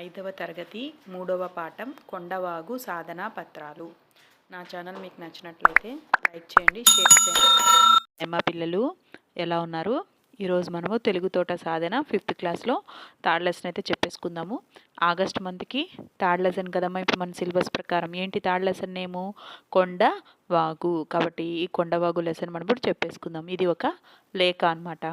ఐదవ తరగతి 3వ పాఠం కొండవాగు సాధనా పత్రాలు. నా ఛానల్ మీకు నచ్చినట్లయితే లైక్ చేయండి, షేర్ చేయండి. మా పిల్లలు ఎలా ఉన్నారు? ఈరోజు మనము తెలుగు తోట సాధన 5th క్లాస్లో థర్డ్ లెసన్ అయితే చెప్పేసుకుందాము. ఆగస్ట్ మంత్కి థర్డ్ లెసన్ కదమ్మా. ఇప్పుడు మన సిలబస్ ప్రకారం ఏంటి థర్డ్ లెసన్ నేము? కొండవాగు. కాబట్టి ఈ కొండవాగు లెసన్ మనం ఇప్పుడు చెప్పేసుకుందాం. ఇది ఒక లేఖ అన్నమాట.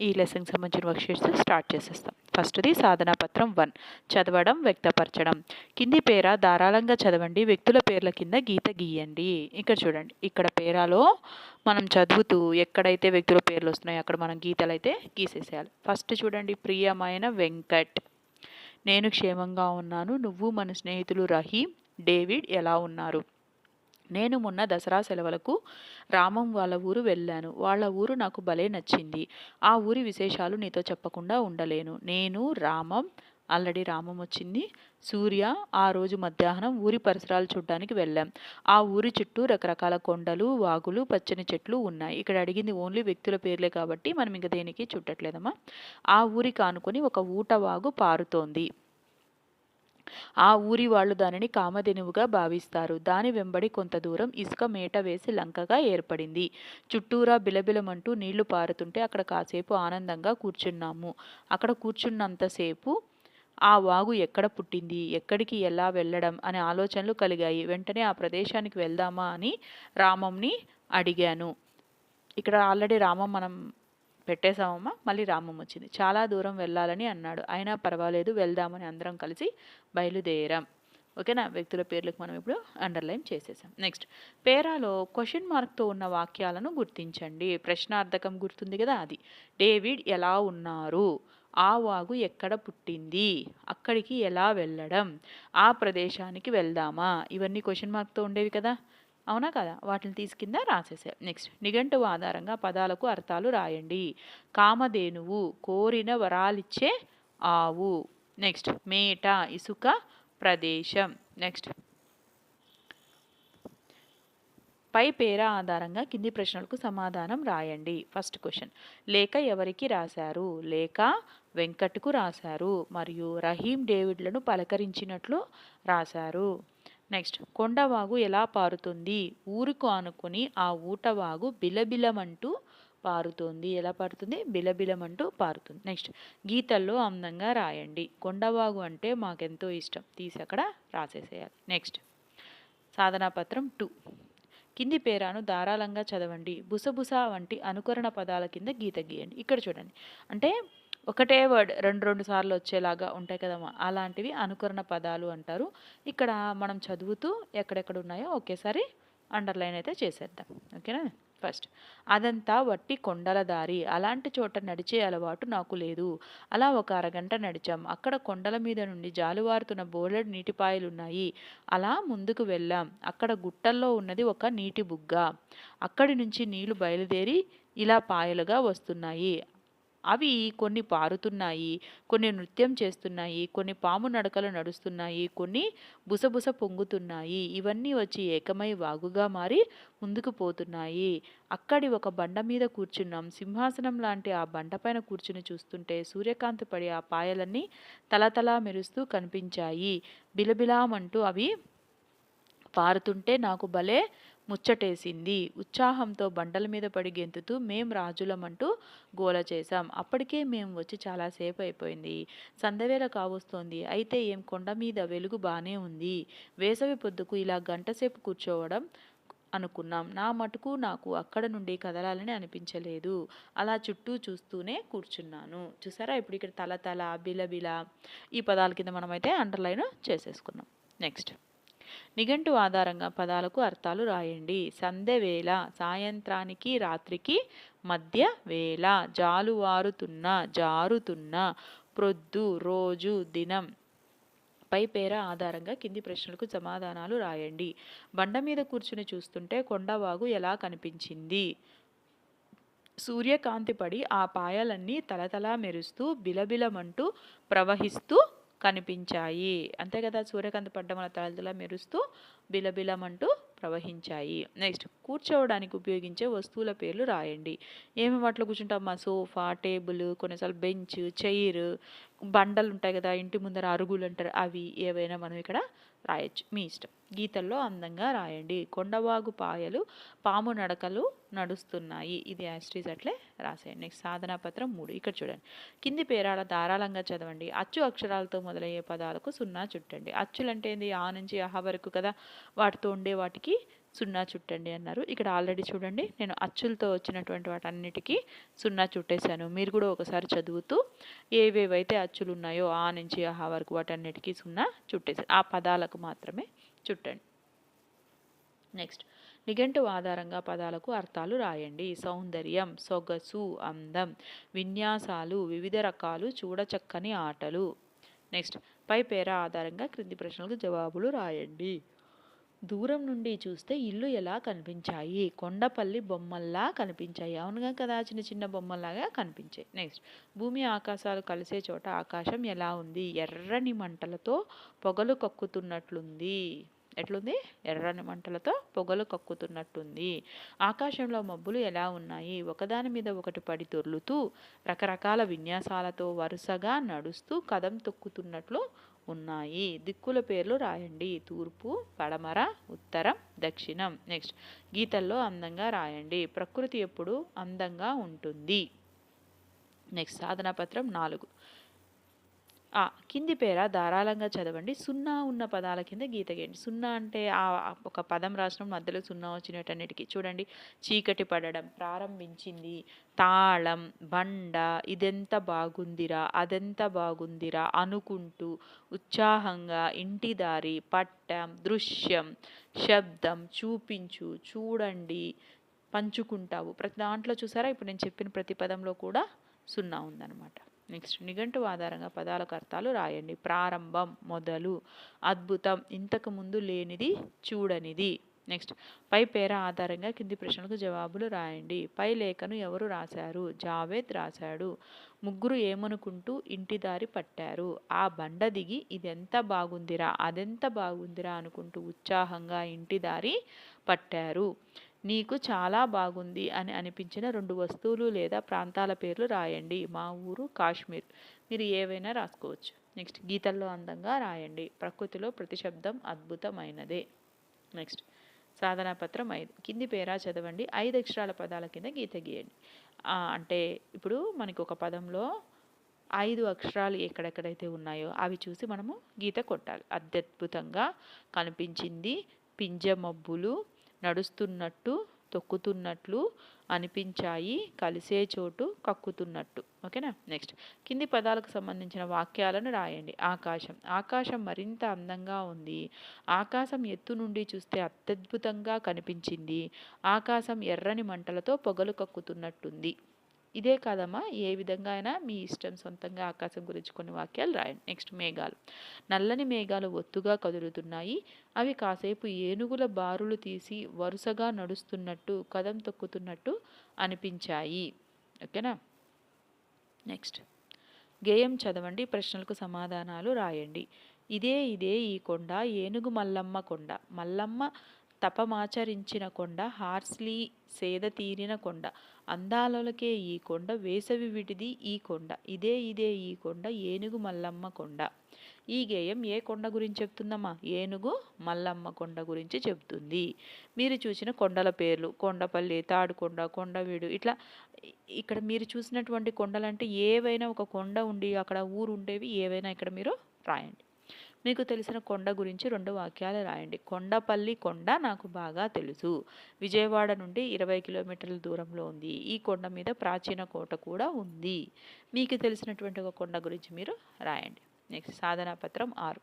ఈ లెసన్కి సంబంధించిన వర్క్షీట్స్ స్టార్ట్ చేసేస్తాం. ఫస్ట్ది సాధనా పత్రం 1, చదవడం, వ్యక్తపరచడం. కింది పేర ధారాళంగా చదవండి, వ్యక్తుల పేర్ల కింద గీత గీయండి. ఇక్కడ చూడండి, ఇక్కడ పేరాలో మనం చదువుతూ ఎక్కడైతే వ్యక్తుల పేర్లు వస్తున్నాయో అక్కడ మనం గీతలు అయితే గీసేసేయాలి. ఫస్ట్ చూడండి, ప్రియమైన వెంకట్. నేను క్షేమంగా ఉన్నాను. నువ్వు, మన స్నేహితులు రహీం, డేవిడ్ ఎలా ఉన్నారు? నేను మొన్న దసరా సెలవులకు రామం వాళ్ళ ఊరు వెళ్ళాను. వాళ్ళ ఊరు నాకు భలే నచ్చింది. ఆ ఊరి విశేషాలు నీతో చెప్పకుండా ఉండలేను. నేను రామం, ఆల్రెడీ రామం వచ్చింది. సూర్య ఆ రోజు మధ్యాహ్నం ఊరి పరిసరాలు చూడడానికి వెళ్ళాం. ఆ ఊరి చుట్టూ రకరకాల కొండలు, వాగులు, పచ్చని చెట్లు ఉన్నాయి. ఇక్కడ అడిగింది ఓన్లీ వ్యక్తుల పేర్లే కాబట్టి మనం ఇంకా దేనికి చుట్టట్లేదమ్మా. ఆ ఊరికి ఆనుకొని ఒక ఊట వాగు పారుతోంది. ఆ ఊరి వాళ్ళు దానిని కామధేనువుగా భావిస్తారు. దాని వెంబడి కొంత దూరం ఇసుక మేట వేసి లంకగా ఏర్పడింది. చుట్టూరా బిలబిలమంటూ నీళ్లు పారుతుంటే అక్కడ కాసేపు ఆనందంగా కూర్చున్నాము. అక్కడ కూర్చున్నంతసేపు ఆ వాగు ఎక్కడ పుట్టింది, ఎక్కడికి ఎలా వెళ్ళడం అనే ఆలోచనలు కలిగాయి. వెంటనే ఆ ప్రదేశానికి వెళ్దామా అని రామంని అడిగాను. ఇక్కడ ఆల్రెడీ రామం మనం పెట్టేశామమ్మా, మళ్ళీ రామం వచ్చింది. చాలా దూరం వెళ్ళాలని అన్నాడు. అయినా పర్వాలేదు, వెళ్దామని అందరం కలిసి బయలుదేరాం. ఓకేనా? వ్యక్తుల పేర్లకు మనం ఇప్పుడు అండర్లైన్ చేసేసాం. నెక్స్ట్, పేరాలో క్వశ్చన్ మార్క్తో ఉన్న వాక్యాలను గుర్తించండి. ప్రశ్నార్థకం గుర్తుంది కదా, అది. డేవిడ్ ఎలా ఉన్నారు? ఆ వాగు ఎక్కడ పుట్టింది? అక్కడికి ఎలా వెళ్ళడం? ఆ ప్రదేశానికి వెళ్దామా? ఇవన్నీ క్వశ్చన్ మార్క్తో ఉండేవి కదా, అవునా కదా? వాటిని కింద రాసేసారు. నెక్స్ట్, నిఘంటువు ఆధారంగా పదాలకు అర్థాలు రాయండి. కామధేనువు, కోరిన వరాలిచ్చే ఆవు. నెక్స్ట్, మేట, ఇసుక ప్రదేశం. నెక్స్ట్, పై పేర ఆధారంగా కింది ప్రశ్నలకు సమాధానం రాయండి. ఫస్ట్ క్వశ్చన్, లేఖ ఎవరికి రాశారు? లేఖ వెంకట్కు రాశారు మరియు రహీం డేవిడ్లను పలకరించినట్లు రాశారు. నెక్స్ట్, కొండవాగు ఎలా పారుతుంది? ఊరుకు ఆనుకొని ఆ ఊటవాగు బిలబిలమంటూ పారుతుంది. ఎలా పారుతుంది? బిలబిలమంటూ పారుతుంది. నెక్స్ట్, గీతల్లో అందంగా రాయండి. కొండవాగు అంటే మాకెంతో ఇష్టం, తీసి అక్కడ రాసేసేయాలి. నెక్స్ట్, సాధనాపత్రం 2, కింది పేరాను ధారాళంగా చదవండి. బుసబుస వంటి అనుకరణ పదాల కింద గీత గీయండి. ఇక్కడ చూడండి, అంటే ఒకటే వర్డ్ రెండు సార్లు వచ్చేలాగా ఉంటాయి కదమ్మా, అలాంటివి అనుకరణ పదాలు అంటారు. ఇక్కడ మనం చదువుతూ ఎక్కడెక్కడ ఉన్నాయో ఒకేసారి అండర్లైన్ అయితే చేసేద్దాం. ఓకేనా? ఫస్ట్, అదంతా వట్టి కొండల దారి. అలాంటి చోట నడిచే అలవాటు నాకు లేదు. అలా ఒక అరగంట నడిచాం. అక్కడ కొండల మీద నుండి జాలువారుతున్న బోలెడు నీటిపాయలున్నాయి. అలా ముందుకు వెళ్ళాం. అక్కడ గుట్టల్లో ఉన్నది ఒక నీటి బుగ్గ. అక్కడి నుంచి నీళ్లు బయలుదేరి ఇలా పాయలుగా వస్తున్నాయి. అవి కొన్ని పారుతున్నాయి, కొన్ని నృత్యం చేస్తున్నాయి, కొన్ని పాము నడకలు నడుస్తున్నాయి, కొన్ని బుసబుస పొంగుతున్నాయి. ఇవన్నీ వచ్చి ఏకమై వాగుగా మారి ముందుకు పోతున్నాయి. అక్కడి ఒక బండ మీద కూర్చున్నాం. సింహాసనం లాంటి ఆ బండపైన కూర్చుని చూస్తుంటే సూర్యకాంతి పడి ఆ పాయలన్నీ తలతలా మెరుస్తూ కనిపించాయి. బిలబిలామంటూ అవి పారుతుంటే నాకు భలే ముచ్చటేసింది. ఉత్సాహంతో బండల మీద పడి గెంతుతూ మేం రాజులమంటూ గోల చేశాం. అప్పటికే మేము వచ్చి చాలాసేపు అయిపోయింది. సందవేళ కావస్తోంది. అయితే ఏం, కొండ మీద వెలుగు బానే ఉంది. వేసవి పొద్దుకు ఇలా గంటసేపు కూర్చోవడం అనుకున్నాం. నా మటుకు నాకు అక్కడ నుండి కదలాలని అనిపించలేదు. అలా చుట్టూ చూస్తూనే కూర్చున్నాను. చూసారా? ఇప్పుడు ఇక్కడ తల, బిలబిల ఈ పదాల కింద మనమైతే అండర్లైన్ చేసేసుకున్నాం. నెక్స్ట్, నిఘంటు ఆధారంగా పదాలకు అర్థాలు రాయండి. సంధ్య వేళ, సాయంత్రానికి రాత్రికి మధ్య వేళ. జాలువారుతున్న, జారుతున్న. ప్రొద్దు, రోజు, దినం. పై పేర ఆధారంగా కింది ప్రశ్నలకు సమాధానాలు రాయండి. బండ మీద కూర్చుని చూస్తుంటే కొండవాగు ఎలా కనిపించింది? సూర్యకాంతి పడి ఆ పాయలన్నీ తలతలా మెరుస్తూ బిలబిలమంటూ ప్రవహిస్తూ కనిపించాయి. అంతే కదా, సూర్యకాంతి పడ్డం వల్ల తలతలా మెరుస్తూ బిలబిలమంటూ ప్రవహించాయి. నెక్స్ట్, కూర్చోవడానికి ఉపయోగించే వస్తువుల పేర్లు రాయండి. ఏమి వాటిలో కూర్చుంటామా? సోఫా, టేబుల్, కొన్నిసార్లు బెంచ్, చైర్, బండలు ఉంటాయి కదా, ఇంటి ముందర అరుగులు అంటారు, అవి ఏవైనా మనం ఇక్కడ రాయొచ్చు, మీ ఇష్టం. గీతల్లో అందంగా రాయండి. కొండవాగు పాయలు పాము నడకలు నడుస్తున్నాయి. ఇది యాస్ట్రీస్ అట్లే రాసేయండి. నెక్స్ట్ సాధనా పత్రం 3. ఇక్కడ చూడండి, కింది పేరాల ధారాళంగా చదవండి. అచ్చు అక్షరాలతో మొదలయ్యే పదాలకు సున్నా చుట్టండి. అచ్చులు అంటే ఏంది? ఆ నుంచి అహ వరకు కదా, వాటితో ఉండే వాటికి సున్నా చుట్టండి అన్నారు. ఇక్కడ ఆల్రెడీ చూడండి, నేను అచ్చులతో వచ్చినటువంటి వాటన్నిటికీ సున్నా చుట్టేశాను. మీరు కూడా ఒకసారి చదువుతూ ఏవేవైతే అచ్చులు ఉన్నాయో ఆ నుంచి ఆహా వరకు వాటన్నిటికీ సున్నా చుట్టేశారు. ఆ పదాలకు మాత్రమే చుట్టండి. నెక్స్ట్, నిఘంటువు ఆధారంగా పదాలకు అర్థాలు రాయండి. సౌందర్యం, సొగసు, అందం. విన్యాసాలు, వివిధ రకాలు, చూడచక్కని ఆటలు. నెక్స్ట్, పై పేర ఆధారంగా క్రింది ప్రశ్నలకు జవాబులు రాయండి. దూరం నుండి చూస్తే ఇల్లు ఎలా కనిపించాయి? కొండపల్లి బొమ్మల్లా కనిపించాయి. అవునుగా కదా, చిన్న చిన్న బొమ్మల్లాగా కనిపించాయి. నెక్స్ట్, భూమి ఆకాశాలు కలిసే చోట ఆకాశం ఎలా ఉంది? ఎర్రని మంటలతో పొగలు కక్కుతున్నట్లుంది. ఎట్లుంది? ఎర్రని మంటలతో పొగలు కక్కుతున్నట్టుంది. ఆకాశంలో మబ్బులు ఎలా ఉన్నాయి? ఒకదాని మీద ఒకటి పడి దొర్లుతూ రకరకాల విన్యాసాలతో వరుసగా నడుస్తూ కదం తొక్కుతున్నట్లు ఉన్నాయి. దిక్కుల పేర్లు రాయండి. తూర్పు, పడమర, ఉత్తరం, దక్షిణం. నెక్స్ట్, గీతల్లో అందంగా రాయండి. ప్రకృతి ఎప్పుడు అందంగా ఉంటుంది. నెక్స్ట్, సాధనా పత్రం 4. కింది పేర ధారాళంగా చదవండి. సున్నా ఉన్న పదాల కింద గీత గీయండి. సున్నా అంటే ఒక పదం రాసినప్పుడు మధ్యలో సున్నా వచ్చినటన్నిటికీ చూడండి. చీకటి పడడం, ప్రారంభించింది, తాళం, బండ, ఇదెంత బాగుందిరా, అదెంత బాగుందిరా, అనుకుంటూ, ఉత్సాహంగా, ఇంటి దారి, పట్టం, దృశ్యం, శబ్దం, చూపించు, చూడండి, పంచుకుంటావు. ప్రతి దాంట్లో చూసారా, ఇప్పుడు నేను చెప్పిన ప్రతి పదంలో కూడా సున్నా ఉందన్నమాట. నెక్స్ట్, నిఘంటువు ఆధారంగా పదాలకు అర్థాలు రాయండి. ప్రారంభం, మొదలు. అద్భుతం, ఇంతకు ముందు లేనిది, చూడనిది. నెక్స్ట్, పై పేర ఆధారంగా కింది ప్రశ్నలకు జవాబులు రాయండి. పై లేఖను ఎవరు రాశారు? జావేద్ రాశాడు. ముగ్గురు ఏమనుకుంటూ ఇంటి దారి పట్టారు. ఆ బండ దిగి ఇదెంత బాగుందిరా, అదెంత బాగుందిరా అనుకుంటూ ఉత్సాహంగా ఇంటి దారి పట్టారు. నీకు చాలా బాగుంది అని అనిపించిన 2 వస్తువులు లేదా ప్రాంతాల పేర్లు రాయండి. మా ఊరు కాశ్మీర్. మీరు ఏవైనా రాసుకోవచ్చు. నెక్స్ట్, గీతల్లో అందంగా రాయండి. ప్రకృతిలో ప్రతి శబ్దం అద్భుతమైనదే. నెక్స్ట్, సాధనా పత్రం 5. కింది పేరా చదవండి. 5 అక్షరాల పదాల కింద గీత గీయండి. అంటే ఇప్పుడు మనకి ఒక పదంలో 5 అక్షరాలు ఎక్కడెక్కడైతే ఉన్నాయో అవి చూసి మనము గీత కొట్టాలి. అత్యద్భుతంగా, కనిపించింది, పింజమబ్బులు, నడుస్తున్నట్టు, తొక్కుతున్నట్లు, అనిపించాయి, కలిసే చోటు, కక్కుతున్నట్టు. ఓకేనా. నెక్స్ట్, కింది పదాలకు సంబంధించిన వాక్యాలను రాయండి. ఆకాశం. ఆకాశం మరింత అందంగా ఉంది. ఆకాశం ఎత్తు నుండి చూస్తే అత్యద్భుతంగా కనిపించింది. ఆకాశం ఎర్రని మంటలతో పొగలు కక్కుతున్నట్టుంది. ఇదే కాదమ్మా, ఏ విధంగా అయినా మీ ఇష్టం, సొంతంగా ఆకాశం గురించి కొన్ని వాక్యాలు రాయండి. నెక్స్ట్, మేఘాలు. నల్లని మేఘాలు ఒత్తుగా కదులుతున్నాయి. అవి కాసేపు ఏనుగుల బారులు తీసి వరుసగా నడుస్తున్నట్టు, కదం తొక్కుతున్నట్టు అనిపించాయి. ఓకేనా. నెక్స్ట్, గేయం చదవండి. ప్రశ్నలకు సమాధానాలు రాయండి. ఇదే ఇదే ఈ కొండ, ఏనుగు మల్లమ్మ కొండ, మల్లమ్మ తపమాచరించిన కొండ, హార్స్లీ సేద తీరిన కొండ, అందాలకే ఈ కొండ, వేసవి విడిది ఈ కొండ, ఇదే ఇదే ఈ కొండ, ఏనుగు మల్లమ్మ కొండ. ఈ గేయం ఏ కొండ గురించి చెప్తుందమ్మా? ఏనుగు మల్లమ్మ కొండ గురించి చెప్తుంది. మీరు చూసిన కొండల పేర్లు: కొండపల్లి, తాడుకొండ, కొండవీడు. ఇట్లా ఇక్కడ మీరు చూసినటువంటి కొండలంటే ఏవైనా ఒక కొండ ఉండి అక్కడ ఊరు ఉండేవి ఏవైనా ఇక్కడ మీరు రాయండి. మీకు తెలిసిన కొండ గురించి 2 వాక్యాలు రాయండి. కొండపల్లి కొండ నాకు బాగా తెలుసు. విజయవాడ నుండి 20 కిలోమీటర్ల దూరంలో ఉంది. ఈ కొండ మీద ప్రాచీన కోట కూడా ఉంది. మీకు తెలిసినటువంటి ఒక కొండ గురించి మీరు రాయండి. నెక్స్ట్, సాధనా పత్రం 6.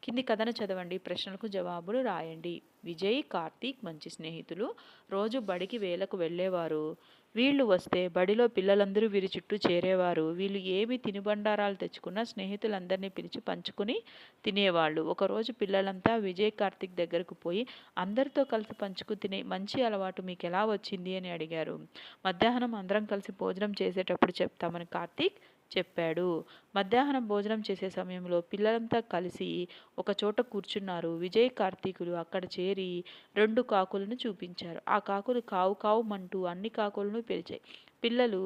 కింది కథను చదవండి. ప్రశ్నలకు జవాబులు రాయండి. విజయ్, కార్తీక్ మంచి స్నేహితులు. రోజు బడికి వేళకు వెళ్ళేవారు. వీళ్ళు వస్తే బడిలో పిల్లలందరూ వీరి చుట్టూ చేరేవారు. వీళ్ళు ఏమి తినుబండారాలు తెచ్చుకున్నా స్నేహితులందరినీ పిలిచి పంచుకుని తినేవాళ్ళు. ఒకరోజు పిల్లలంతా విజయ్, కార్తీక్ దగ్గరకు పోయి అందరితో కలిసి పంచుకు తినే మంచి అలవాటు మీకు ఎలా వచ్చింది అని అడిగారు. మధ్యాహ్నం అందరం కలిసి భోజనం చేసేటప్పుడు చెప్తామని కార్తీక్ చెప్పాడు. మధ్యాహ్నం భోజనం చేసే సమయంలో పిల్లలంతా కలిసి ఒక చోట కూర్చున్నారు. విజయ్, కార్తీకులు అక్కడ చేరి 2 కాకులను చూపించారు. ఆ కాకులు కావు కావుమంటూ అన్ని కాకులను పిలిచాయి. పిల్లలు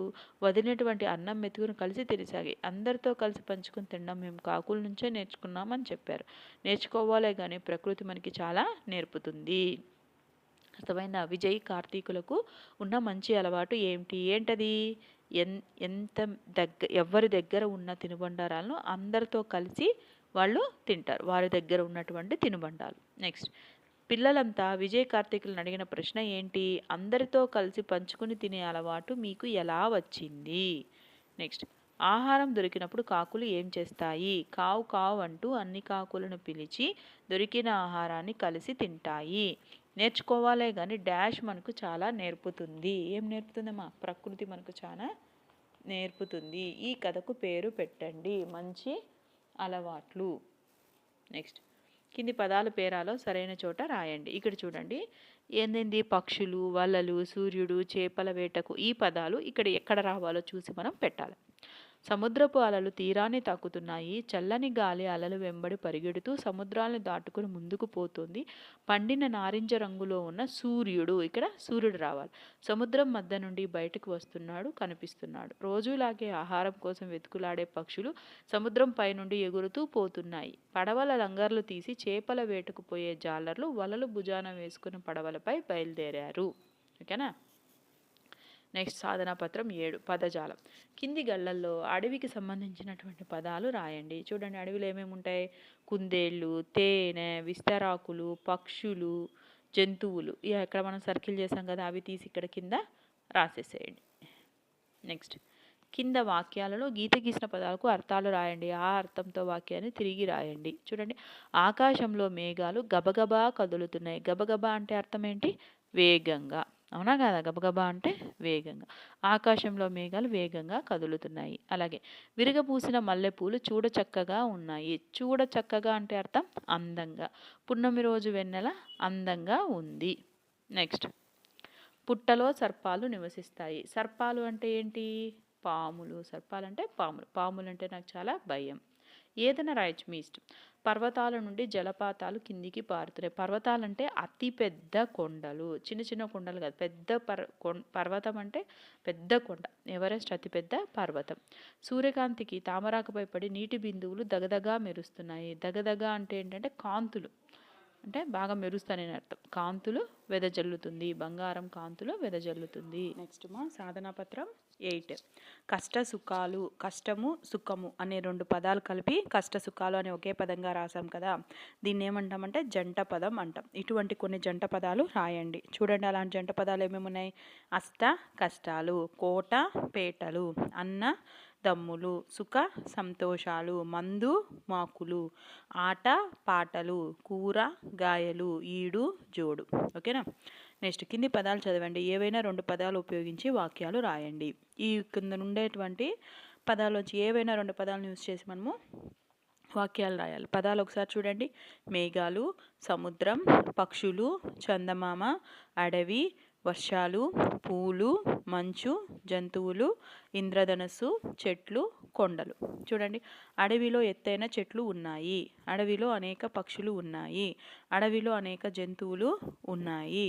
వదిలినటువంటి అన్నం మెతుకును కలిసి తినసాగి అందరితో కలిసి పంచుకుని తినడం మేము కాకుల నుంచే నేర్చుకున్నామని చెప్పారు. నేర్చుకోవాలే కానీ ప్రకృతి మనకి చాలా నేర్పుతుంది. అర్థమైందా? విజయ్ కార్తీకులకు ఉన్న మంచి అలవాటు ఏమిటి? ఏంటది? ఎంత ఎవరి దగ్గర ఉన్న తినుబండారాలను అందరితో కలిసి వాళ్ళు తింటారు. వారి దగ్గర ఉన్నటువంటి తినుబండాలు. నెక్స్ట్, పిల్లలంతా విజయ్ కార్తీకులను అడిగిన ప్రశ్న ఏంటి? అందరితో కలిసి పంచుకుని తినే అలవాటు మీకు ఎలా వచ్చింది? నెక్స్ట్, ఆహారం దొరికినప్పుడు కాకులు ఏం చేస్తాయి? కావు కావు అంటూ అన్ని కాకులను పిలిచి దొరికిన ఆహారాన్ని కలిసి తింటాయి. నేర్చుకోవాలే కానీ డాష్ మనకు చాలా నేర్పుతుంది. ఏం నేర్పుతుందమ్మా? ప్రకృతి మనకు చాలా నేర్పుతుంది. ఈ కథకు పేరు పెట్టండి. మంచి అలవాట్లు. నెక్స్ట్, కింది పదాల పేరాలో సరైన చోట రాయండి. ఇక్కడ చూడండి, ఏంది పక్షులు, వలలు, సూర్యుడు, చేపల వేటకు ఈ పదాలు ఇక్కడ ఎక్కడ రావాలో చూసి మనం పెట్టాలి. సముద్రపు అలలు తీరాన్ని తాకుతున్నాయి. చల్లని గాలి అలలు వెంబడి పరిగెడుతూ సముద్రాలను దాటుకుని ముందుకు పోతుంది. పండిన నారింజ రంగులో ఉన్న సూర్యుడు, ఇక్కడ సూర్యుడు రావాలి. సముద్రం మధ్య నుండి బయటకు వస్తున్నాడు, కనిపిస్తున్నాడు. రోజులాగే ఆహారం కోసం వెతుకులాడే పక్షులు సముద్రం పై నుండి ఎగురుతూ పోతున్నాయి. పడవల లంగర్లు తీసి చేపల వేటకు పోయే జాలర్లు వలలు భుజాన వేసుకుని పడవలపై బయలుదేరారు. ఓకేనా? నెక్స్ట్, సాధనా పత్రం 7 పదజాలం. కింది గళ్ళల్లో అడవికి సంబంధించినటువంటి పదాలు రాయండి. చూడండి, అడవిలో ఏమేమి ఉంటాయి? కుందేళ్ళు, తేనె, విస్తరాకులు, పక్షులు, జంతువులు. ఇక్కడ మనం సర్కిల్ చేసాం కదా, అవి తీసి ఇక్కడ కింద రాసేసేయండి. నెక్స్ట్, కింద వాక్యాలలో గీత గీసిన పదాలకు అర్థాలు రాయండి. ఆ అర్థంతో వాక్యాన్ని తిరిగి రాయండి. చూడండి, ఆకాశంలో మేఘాలు గబగబా కదులుతున్నాయి. గబగబా అంటే అర్థం ఏంటి? వేగంగా. అవునా కదా? గబగబా అంటే వేగంగా. ఆకాశంలో మేఘాలు వేగంగా కదులుతున్నాయి. అలాగే విరగపూసిన మల్లెపూలు చూడచక్కగా ఉన్నాయి. చూడచక్కగా అంటే అర్థం అందంగా. పున్నమి రోజు వెన్నెల అందంగా ఉంది. నెక్స్ట్, పుట్టలో సర్పాలు నివసిస్తాయి. సర్పాలు అంటే ఏంటి? పాములు. సర్పాలు అంటే పాములు. పాములు అంటే నాకు చాలా భయం. ఏదైనా రాయొచ్చు, మీ ఇష్టం. పర్వతాల నుండి జలపాతాలు కిందికి పారుతున్నాయి. పర్వతాలు అంటే అతి పెద్ద కొండలు, చిన్న చిన్న కొండలు కాదు. పెద్ద పర్వతం అంటే పెద్ద కొండ. ఎవరెస్ట్ అతిపెద్ద పర్వతం. సూర్యకాంతికి తామరాకుపై పడి నీటి బిందువులు దగదగా మెరుస్తున్నాయి. దగదగా అంటే ఏంటంటే కాంతులు, అంటే బాగా మెరుస్తానని అర్థం. కాంతులు వెదజల్లుతుంది. బంగారం కాంతులు వెదజల్లుతుంది. నెక్స్ట్ మా సాధనా పత్రం 8 కష్ట సుఖాలు. కష్టము సుఖము అనే 2 పదాలు కలిపి కష్ట సుఖాలు అనే ఒకే పదంగా రాసాం కదా, దీన్ని ఏమంటామంటే జంట పదం అంటాం. ఇటువంటి కొన్ని జంట పదాలు రాయండి. చూడండి, అలాంటి జంట పదాలు ఏమేమి ఉన్నాయి? అష్ట కష్టాలు, కోట పేటలు, అన్న దమ్ములు, సుఖ సంతోషాలు, మందు మాకులు, ఆట పాటలు, కూర గాయలు, ఈడు జోడు. ఓకేనా? నెక్స్ట్, కింది పదాలు చదవండి. ఏవైనా 2 పదాలు ఉపయోగించి వాక్యాలు రాయండి. ఈ కింద ఉండేటువంటి పదాల్లోంచి ఏవైనా 2 పదాలను యూజ్ చేసి మనము వాక్యాలు రాయాలి. పదాలు ఒకసారి చూడండి. మేఘాలు, సముద్రం, పక్షులు, చందమామ, అడవి, వర్షాలు, పూలు, మంచు, జంతువులు, ఇంద్రధనస్సు, చెట్లు, కొండలు. చూడండి, అడవిలో ఎత్తైన చెట్లు ఉన్నాయి. అడవిలో అనేక పక్షులు ఉన్నాయి. అడవిలో అనేక జంతువులు ఉన్నాయి.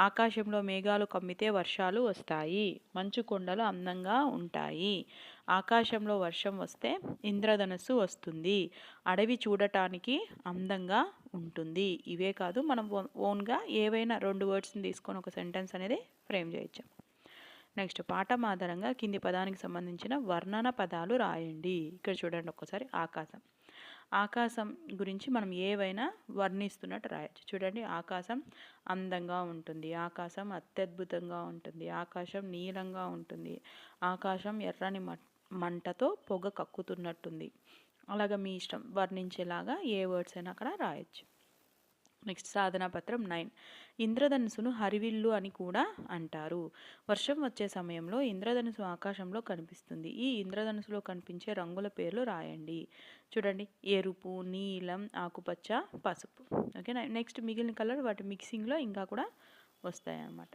ఆకాశంలో మేఘాలు కమ్మితే వర్షాలు వస్తాయి. మంచు కొండలు అందంగా ఉంటాయి. ఆకాశంలో వర్షం వస్తే ఇంద్రధనస్సు వస్తుంది. అడవి చూడటానికి అందంగా ఉంటుంది. ఇవే కాదు, మనం ఓన్గా ఏవైనా 2 వర్డ్స్ని తీసుకొని ఒక సెంటెన్స్ అనేది ఫ్రేమ్ చేయొచ్చు. నెక్స్ట్, పాఠం ఆధారంగా కింది పదానికి సంబంధించిన వర్ణన పదాలు రాయండి. ఇక్కడ చూడండి ఒక్కసారి. ఆకాశం. ఆకాశం గురించి మనం ఏవైనా వర్ణిస్తున్నట్టు రాయొచ్చు. చూడండి, ఆకాశం అందంగా ఉంటుంది. ఆకాశం అత్యద్భుతంగా ఉంటుంది. ఆకాశం నీలంగా ఉంటుంది. ఆకాశం ఎర్రని మంటతో పొగ కక్కుతున్నట్టుంది. అలాగా మీ ఇష్టం, వర్ణించేలాగా ఏ వర్డ్స్ అయినా అక్కడ రాయొచ్చు. నెక్స్ట్, సాధనా పత్రం 9 ఇంద్రధనుసును హరివిల్లు అని కూడా అంటారు. వర్షం వచ్చే సమయంలో ఇంద్రధనుసు ఆకాశంలో కనిపిస్తుంది. ఈ ఇంద్రధనుసులో కనిపించే రంగుల పేర్లు రాయండి. చూడండి, ఎరుపు, నీలం, ఆకుపచ్చ, పసుపు. ఓకేనా? నెక్స్ట్, మిగిలిన కలర్ వాటి మిక్సింగ్లో ఇంకా కూడా వస్తాయన్నమాట.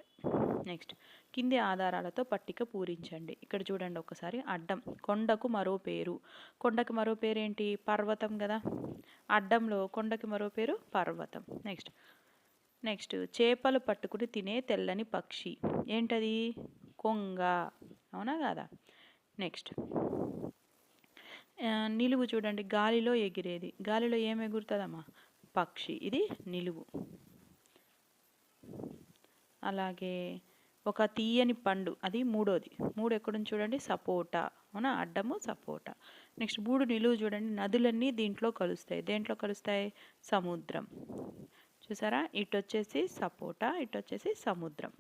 నెక్స్ట్, కింది ఆధారాలతో పట్టిక పూరించండి. ఇక్కడ చూడండి ఒకసారి. అడ్డం. కొండకు మరో పేరు. కొండకి మరో పేరు ఏంటి? పర్వతం కదా. అడ్డంలో కొండకి మరో పేరు పర్వతం. నెక్స్ట్ చేపలు పట్టుకుని తినే తెల్లని పక్షి ఏంటది? కొంగ. అవునా కాదా? నెక్స్ట్ నిలువు చూడండి, గాలిలో ఎగిరేది. గాలిలో ఏం ఎగురుతుందమ్మా? పక్షి. ఇది నిలువు. అలాగే ఒక తీయని పండు, అది మూడోది. మూడు ఎక్కడుంది చూడండి, సపోటా. అవునా, అడ్డము సపోటా. నెక్స్ట్ మూడు నిలువు చూడండి, నదులన్నీ దీంట్లో కలుస్తాయి. దేంట్లో కలుస్తాయి? సముద్రం. చూసారా, ఇటు వచ్చేసి సపోటా, ఇటు వచ్చేసి సముద్రం.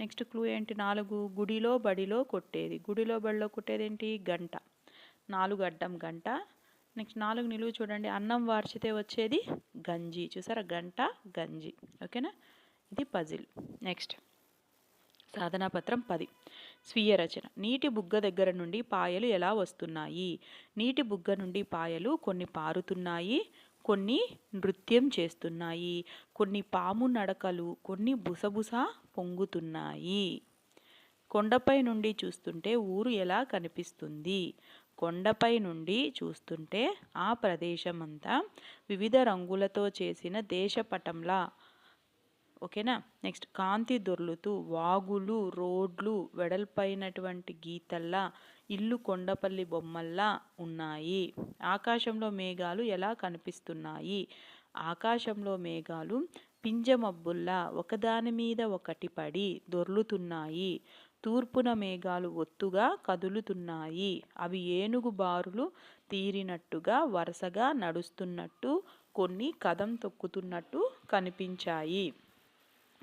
నెక్స్ట్ క్లూ ఏంటి? 4 గుడిలో బడిలో కొట్టేది. గుడిలో బడిలో కొట్టేది ఏంటి? గంట. 4 అడ్డం గంట. నెక్స్ట్ 4 నిలువు చూడండి, అన్నం వార్చితే వచ్చేది గంజి. చూసారా, గంట గంజి. ఓకేనా, ఇది పజిల్. నెక్స్ట్ సాధనాపత్రం 10. స్వీయ రచన. నీటి బుగ్గ దగ్గర నుండి పాయలు ఎలా వస్తున్నాయి? నీటి బుగ్గ నుండి పాయలు కొన్ని పారుతున్నాయి, కొన్ని నృత్యం చేస్తున్నాయి, కొన్ని పాము నడకలు, కొన్ని బుసబుస పొంగుతున్నాయి. కొండపై నుండి చూస్తుంటే ఊరు ఎలా కనిపిస్తుంది? కొండపై నుండి చూస్తుంటే ఆ ప్రదేశం అంతా వివిధ రంగులతో చేసిన దేశపటంలా. ఓకేనా. నెక్స్ట్ కాంతి దొర్లుతూ, వాగులు రోడ్లు వెడల్పైనటువంటి గీతల్లా, ఇల్లు కొండపల్లి బొమ్మల్లా ఉన్నాయి. ఆకాశంలో మేఘాలు ఎలా కనిపిస్తున్నాయి? ఆకాశంలో మేఘాలు పింజమబ్బుల్లా ఒకదాని మీద ఒకటి పడి దొర్లుతున్నాయి. తూర్పున మేఘాలు ఒత్తుగా కదులుతున్నాయి. అవి ఏనుగు బారులు తీరినట్టుగా వరుసగా నడుస్తున్నట్టు, కొన్ని కదం తొక్కుతున్నట్టు కనిపించాయి.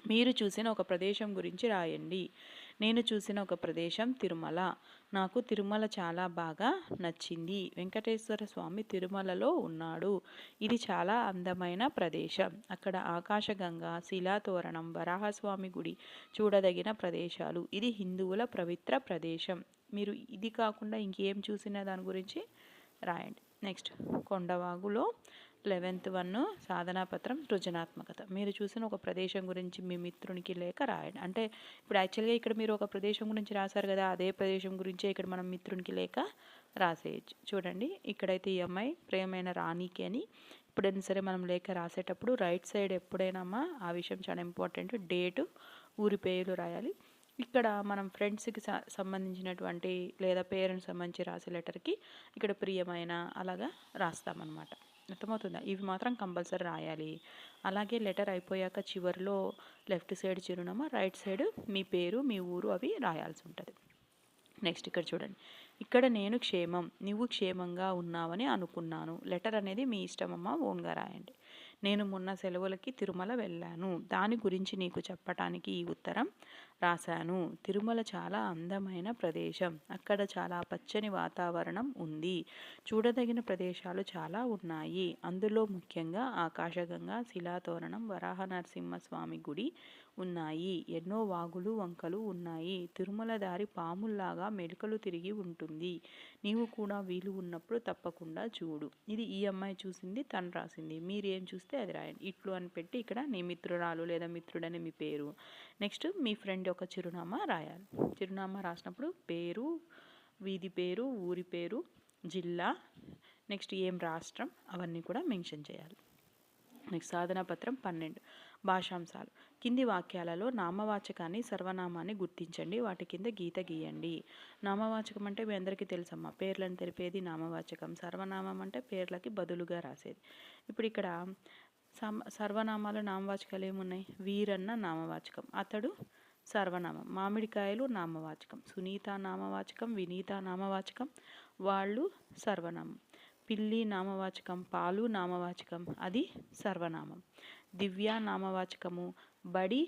మీరు చూసిన ఒక ప్రదేశం గురించి రాయండి. నేను చూసిన ఒక ప్రదేశం తిరుమల. నాకు తిరుమల చాలా బాగా నచ్చింది. వెంకటేశ్వర స్వామి తిరుమలలో ఉన్నాడు. ఇది చాలా అందమైన ప్రదేశం. అక్కడ ఆకాశగంగా, శిలాతోరణం, వరాహస్వామి గుడి చూడదగిన ప్రదేశాలు. ఇది హిందువుల పవిత్ర ప్రదేశం. మీరు ఇది కాకుండా ఇంకేం చూసిన దాని గురించి రాయండి. నెక్స్ట్ కొండవాగులో 11th 1 సాధనాపత్రం సృజనాత్మకత. మీరు చూసిన ఒక ప్రదేశం గురించి మీ మిత్రునికి లేఖ రాయండి. అంటే ఇప్పుడు యాక్చువల్గా ఇక్కడ మీరు ఒక ప్రదేశం గురించి రాశారు కదా, అదే ప్రదేశం గురించే ఇక్కడ మనం మిత్రునికి లేఖ రాసేయచ్చు. చూడండి, ఇక్కడైతే ఈ అమ్మాయి ప్రియమైన రాణికి అని. ఎప్పుడైనా సరే మనం లేఖ రాసేటప్పుడు రైట్ సైడ్ ఎప్పుడైనా ఆ విషయం చాలా ఇంపార్టెంట్, డేటు, ఊరి పేరు రాయాలి. ఇక్కడ మనం ఫ్రెండ్స్కి సంబంధించినటువంటి లేదా పేరెంట్స్ సంబంధించి రాసే లెటర్కి ఇక్కడ ప్రియమైన అలాగా రాస్తామన్నమాట. అర్థమవుతుందా? ఇవి మాత్రం కంపల్సరీ రాయాలి. అలాగే లెటర్ అయిపోయాక చివరిలో లెఫ్ట్ సైడ్ చిరునామా, రైట్ సైడ్ మీ పేరు, మీ ఊరు అవి రాయాల్సి ఉంటుంది. నెక్స్ట్ ఇక్కడ చూడండి, ఇక్కడ నేను క్షేమం, నువ్వు క్షేమంగా ఉన్నావని అనుకున్నాను. లెటర్ అనేది మీ ఇష్టమమ్మా, ఓన్గా రాయండి. నేను మొన్న సెలవులకి తిరుమల వెళ్ళాను. దాని గురించి నీకు చెప్పటానికి ఈ ఉత్తరం రాశాను. తిరుమల చాలా అందమైన ప్రదేశం. అక్కడ చాలా పచ్చని వాతావరణం ఉంది. చూడదగిన ప్రదేశాలు చాలా ఉన్నాయి. అందులో ముఖ్యంగా ఆకాశగంగా, శిలాతోరణం, వరాహ నరసింహస్వామి గుడి ఉన్నాయి. ఎన్నో వాగులు వంకలు ఉన్నాయి. తిరుమల దారి పాముల్లాగా మెలికలు తిరిగి ఉంటుంది. నీవు కూడా వీలు ఉన్నప్పుడు తప్పకుండా చూడు. ఇది ఈ అమ్మాయి చూసింది, తను రాసింది. మీరు ఏం చూస్తే అది రాయండి. ఇట్లు అని పెట్టి ఇక్కడ నీ మిత్రురాలు లేదా మిత్రుడని మీ పేరు, నెక్స్ట్ మీ ఫ్రెండ్ యొక్క చిరునామా రాయాలి. చిరునామా రాసినప్పుడు పేరు, వీధి పేరు, ఊరి పేరు, జిల్లా, నెక్స్ట్ ఏం రాష్ట్రం, అవన్నీ కూడా మెన్షన్ చేయాలి. నెక్స్ట్ సాధనాపత్రం 12 భాషాంశాలు. కింది వాక్యాలలో నామవాచకాన్ని, సర్వనామాన్ని గుర్తించండి. వాటి కింద గీత గీయండి. నామవాచకం అంటే మీ అందరికీ తెలుసమ్మా, పేర్లను తెలిపేది నామవాచకం. సర్వనామం అంటే పేర్లకి బదులుగా రాసేది. ఇప్పుడు ఇక్కడ సర్వనామాలు నామవాచకాలు ఏమున్నాయి? వీరన్న నామవాచకం, అతడు సర్వనామం. మామిడికాయలు నామవాచకం. సునీత నామవాచకం, వినీత నామవాచకం, వాళ్ళు సర్వనామం. పిల్లి నామవాచకం, పాలు నామవాచకం, అది సర్వనామం. దివ్య నామవాచకము, బడి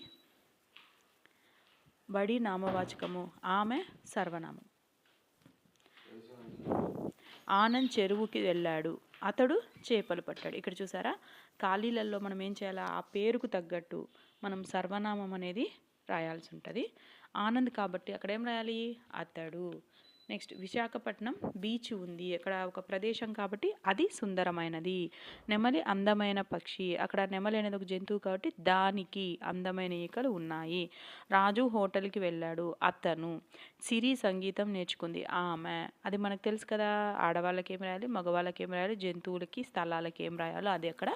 నామవాచకము, ఆమె సర్వనామం. ఆనంద్ చెరువుకి వెళ్ళాడు, అతడు చేపలు పట్టాడు. ఇక్కడ చూసారా, ఖాళీలలో మనం ఏం చేయాలి? ఆ పేరుకు తగ్గట్టు మనం సర్వనామం అనేది రాయాల్సి ఉంటుంది. ఆనంద్ కాబట్టి అక్కడ ఏం రాయాలి? అతడు. నెక్స్ట్ విశాఖపట్నం బీచ్ ఉంది, అక్కడ ఒక ప్రదేశం కాబట్టి అది సుందరమైనది. నెమలి అందమైన పక్షి, అక్కడ నెమలి అనేది ఒక జంతువు కాబట్టి దానికి అందమైన ఈకలు ఉన్నాయి. రాజు హోటల్కి వెళ్ళాడు, అతను. సిరి సంగీతం నేర్చుకుంది, ఆమె. అది మనకు తెలుసు కదా, ఆడవాళ్ళకి ఏం రాయాలి, మగవాళ్ళకి ఏం రాయాలి, జంతువులకి స్థలాలకి ఏం రాయాలో అది అక్కడ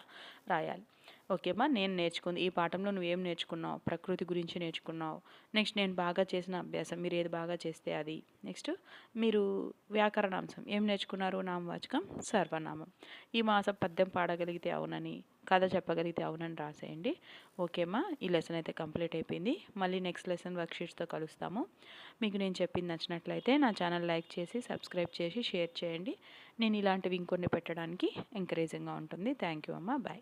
రాయాలి. ఓకేమ్మా. నేను నేర్చుకుంది ఈ పాఠంలో నువ్వేం నేర్చుకున్నావు? ప్రకృతి గురించి నేర్చుకున్నావు. నెక్స్ట్ నేను బాగా చేసిన అభ్యాసం, మీరు ఏది బాగా చేస్తే అది. నెక్స్ట్ మీరు వ్యాకరణాంశం ఏం నేర్చుకున్నారు? నామవాచకం, సర్వనామం. ఈ మాసం పద్యం పాడగలిగితే అవునని, కథ చెప్పగలిగితే అవునని రాసేయండి. ఓకేమ్మా. ఈ లెసన్ అయితే కంప్లీట్ అయిపోయింది. మళ్ళీ నెక్స్ట్ లెసన్ వర్క్షీట్స్తో కలుస్తాము. మీకు నేను చెప్పింది నచ్చినట్లయితే నా ఛానల్ లైక్ చేసి, సబ్స్క్రైబ్ చేసి, షేర్ చేయండి. నేను ఇలాంటివి ఇంకొన్ని పెట్టడానికి ఎంకరేజింగ్గా ఉంటుంది. థ్యాంక్ యూ అమ్మ. బాయ్.